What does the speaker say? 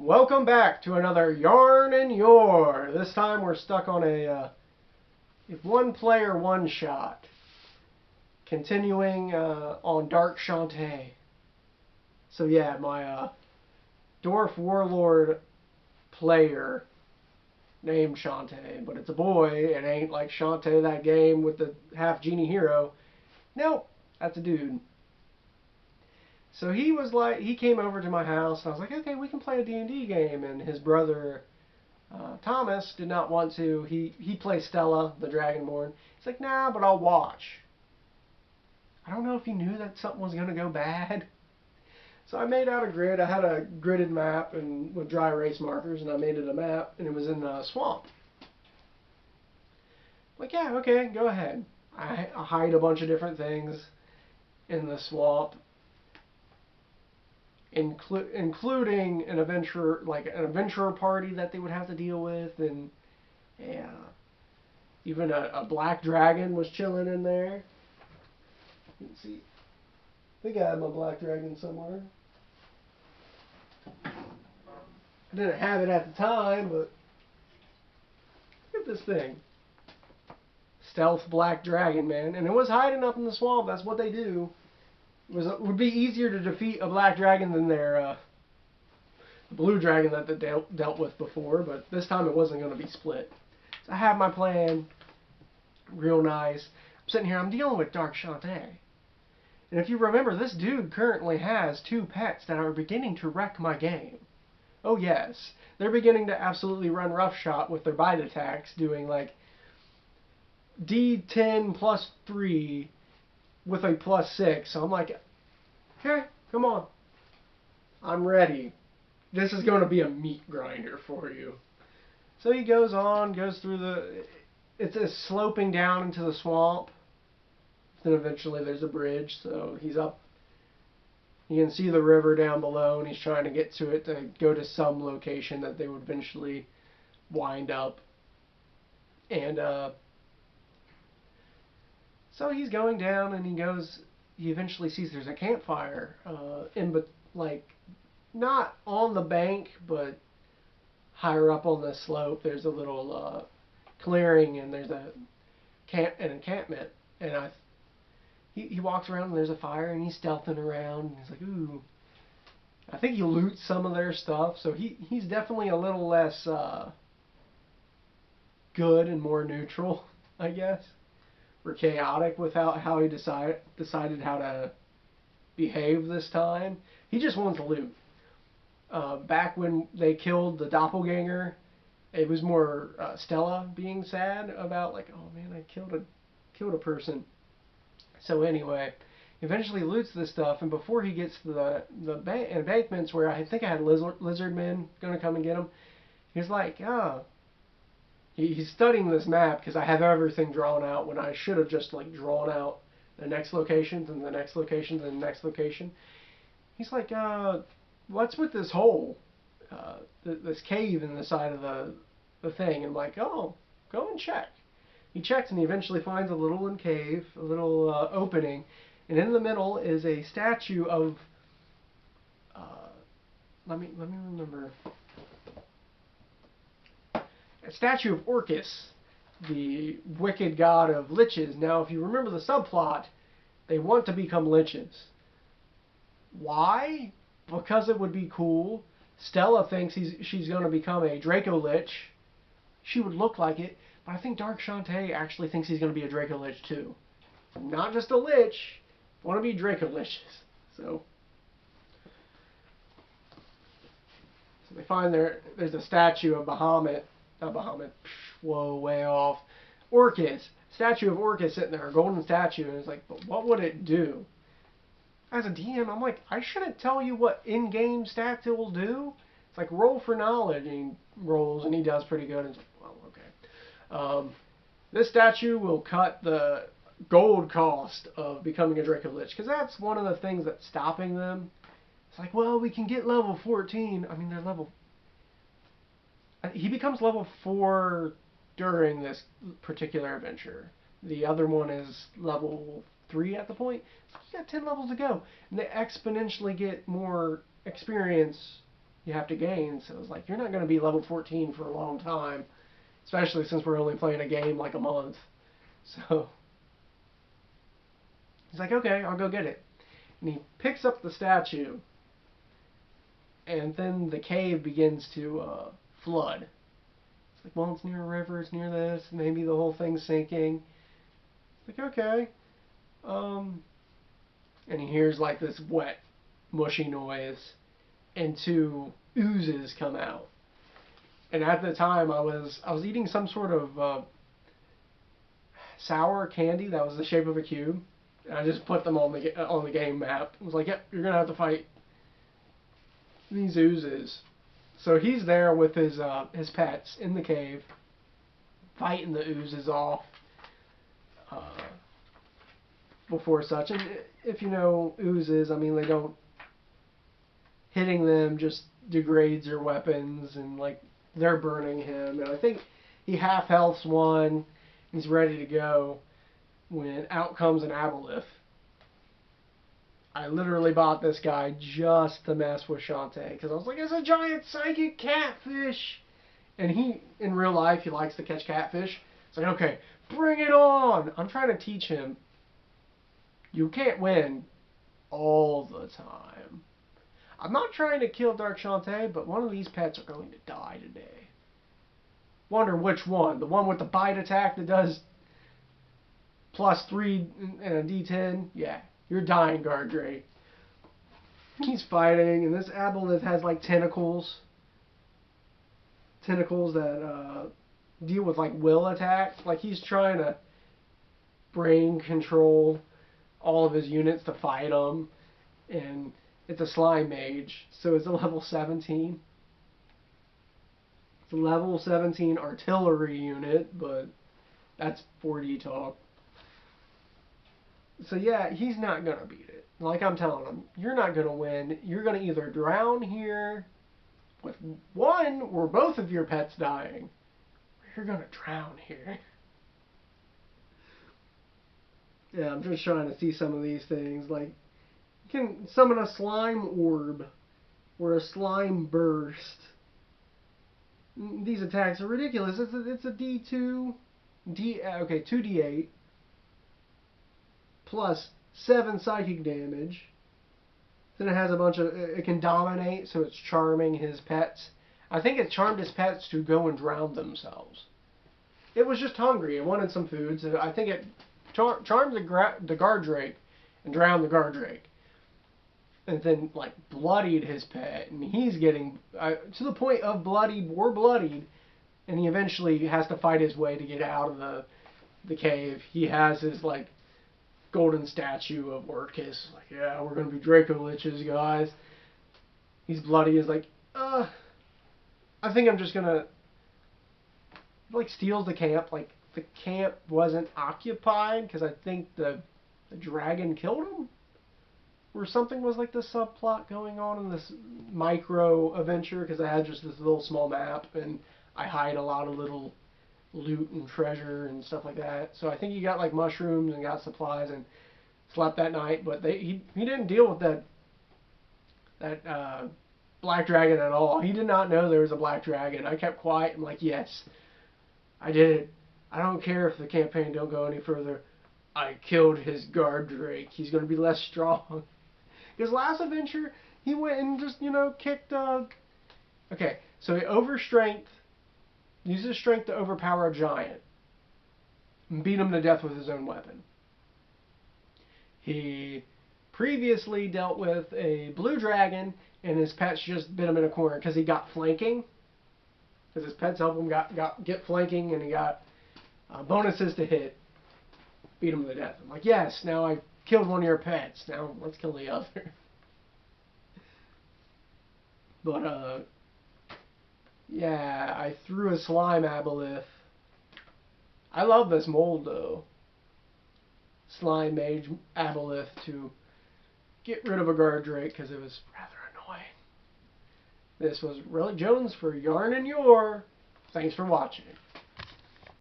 Welcome back to another Yarn and Yore. This time we're stuck on a one player one shot. Continuing on Dark Shantae. So yeah, my Dwarf Warlord player named Shantae, but it's a boy. It ain't like Shantae, that game with the half genie hero. Nope, that's a dude. So he came over to my house, and I was like, okay, we can play a D&D game. And his brother, Thomas, did not want to. He plays Stella, the Dragonborn. He's like, nah, but I'll watch. I don't know if he knew that something was going to go bad. So I made out a grid. I had a gridded map and with dry erase markers, and I made it a map, and it was in a swamp. Like, yeah, okay, go ahead. I hide a bunch of different things in the swamp. Including an adventurer party that they would have to deal with, and even a black dragon was chilling in there. Let's see. I think I had my black dragon somewhere. I didn't have it at the time, but look at this thing. Stealth black dragon, man. And it was hiding up in the swamp. That's what they do. It would be easier to defeat a black dragon than their blue dragon that they dealt with before, but this time it wasn't going to be split. So I have my plan, real nice. I'm sitting here, I'm dealing with Dark Shantae. And if you remember, this dude currently has 2 pets that are beginning to wreck my game. Oh yes, they're beginning to absolutely run roughshod with their bite attacks, doing like D10 plus 3 with a plus 6. So I'm like, okay, come on. I'm ready. This is going to be a meat grinder for you. So he goes through it's a sloping down into the swamp. Then eventually there's a bridge, so he's up. You can see the river down below, and he's trying to get to it to go to some location that they would eventually wind up. And so he's going down, and he eventually sees there's a campfire not on the bank, but higher up on the slope. There's a little clearing, and there's an encampment. And he walks around, and there's a fire, and he's stealthing around. And he's like, ooh. I think he loots some of their stuff, so he's definitely a little less good and more neutral, I guess, or chaotic with how he decided how to behave this time. He just wants to loot. Back when they killed the doppelganger, it was more Stella being sad about, like, oh man, I killed a person. So anyway, eventually loots this stuff, and before he gets to the embankments where I think I had lizard men gonna come and get him, he's like, he's studying this map because I have everything drawn out when I should have just like drawn out the next locations and the next locations and the next location. He's like, what's with this hole, this cave in the side of the thing? And I'm like, oh, go and check. He checks, and he eventually finds a little cave, a little opening, and in the middle is a statue of. Let me remember. A statue of Orcus, the wicked god of liches. Now, if you remember the subplot, they want to become liches. Why? Because it would be cool. Stella thinks she's going to become a Draco Lich. She would look like it. But I think Dark Shantae actually thinks he's going to be a Draco Lich too. Not just a Lich. Want to be Draco Liches. So they find there's a statue of Bahamut. Not Bahamut. Whoa, way off. Orcus. Statue of Orcus sitting there. A golden statue. And it's like, but what would it do? As a DM, I'm like, I shouldn't tell you what in-game stats it will do. It's like, roll for knowledge. And he rolls, and he does pretty good. And it's like, well, okay. This statue will cut the gold cost of becoming a Draco Lich, because that's one of the things that's stopping them. It's like, well, we can get level 14. I mean, they're level. He becomes level 4 during this particular adventure. The other one is level 3 at the point. So you got 10 levels to go, and they exponentially get more experience you have to gain. So it's like, you're not going to be level 14 for a long time, especially since we're only playing a game like a month. So he's like, okay, I'll go get it. And he picks up the statue, and then the cave begins to flood. It's like, well, it's near a river, it's near this, maybe the whole thing's sinking. It's like, okay. And he hears like this wet, mushy noise, and two oozes come out. And at the time, I was eating some sort of sour candy that was the shape of a cube, and I just put them on the game map. I was like, yep, you're gonna have to fight these oozes. So he's there with his pets in the cave, fighting the oozes off. Before such, and if you know oozes, I mean, they don't, hitting them just degrades your weapons, and like they're burning him. And I think he half healths one. He's ready to go when out comes an aboleth. I literally bought this guy just to mess with Shantae because I was like, it's a giant psychic catfish, and he in real life he likes to catch catfish. It's like, okay, bring it on. I'm trying to teach him. You can't win all the time. I'm not trying to kill Dark Shantae, but one of these pets are going to die today. Wonder which one. The one with the bite attack that does +3 and a D10? Yeah, you're dying, Gardrake. He's fighting, and this aboleth has like tentacles. Tentacles that deal with like will attacks. Like he's trying to brain control all of his units to fight him, and it's a slime mage, so it's a level 17. It's a level 17 artillery unit, but that's 4D talk. So yeah, he's not gonna beat it. Like I'm telling him, you're not gonna win. You're gonna either drown here with one or both of your pets dying, or you're gonna drown here. Yeah, I'm just trying to see some of these things. Like, you can summon a slime orb or a slime burst. These attacks are ridiculous. It's a D2, 2D8 plus 7 psychic damage. Then it has a bunch of, it can dominate, so it's charming his pets. I think it charmed his pets to go and drown themselves. It was just hungry. It wanted some food, so I think it charmed the Gardrake and drowned the Gardrake. And then, like, bloodied his pet. And he's getting, to the point of bloodied. And he eventually has to fight his way to get out of the cave. He has his, like, golden statue of Orcus. Like, yeah, we're going to be Draco Liches, guys. He's bloody. He's like, I think I'm just going to, like, steals the camp. Like, the camp wasn't occupied because I think the dragon killed him, or something was like the subplot going on in this micro adventure, because I had just this little small map and I hide a lot of little loot and treasure and stuff like that. So I think he got like mushrooms and got supplies and slept that night, but he didn't deal with that black dragon at all. He did not know there was a black dragon. I kept quiet. I'm like, yes, I did it. I don't care if the campaign don't go any further. I killed his Gardrake. He's going to be less strong. His last adventure, he went and just, kicked... Okay, so he uses strength to overpower a giant. And beat him to death with his own weapon. He previously dealt with a blue dragon, and his pets just bit him in a corner because he got flanking. Because his pets help him get flanking, and he got bonuses to hit. Beat him to death. I'm like, yes, now I've killed one of your pets. Now let's kill the other. But, yeah, I threw a slime aboleth. I love this mold, though. Slime mage aboleth to get rid of a Gardrake because it was rather annoying. This was Relic Jones for Yarn and Yore. Thanks for watching.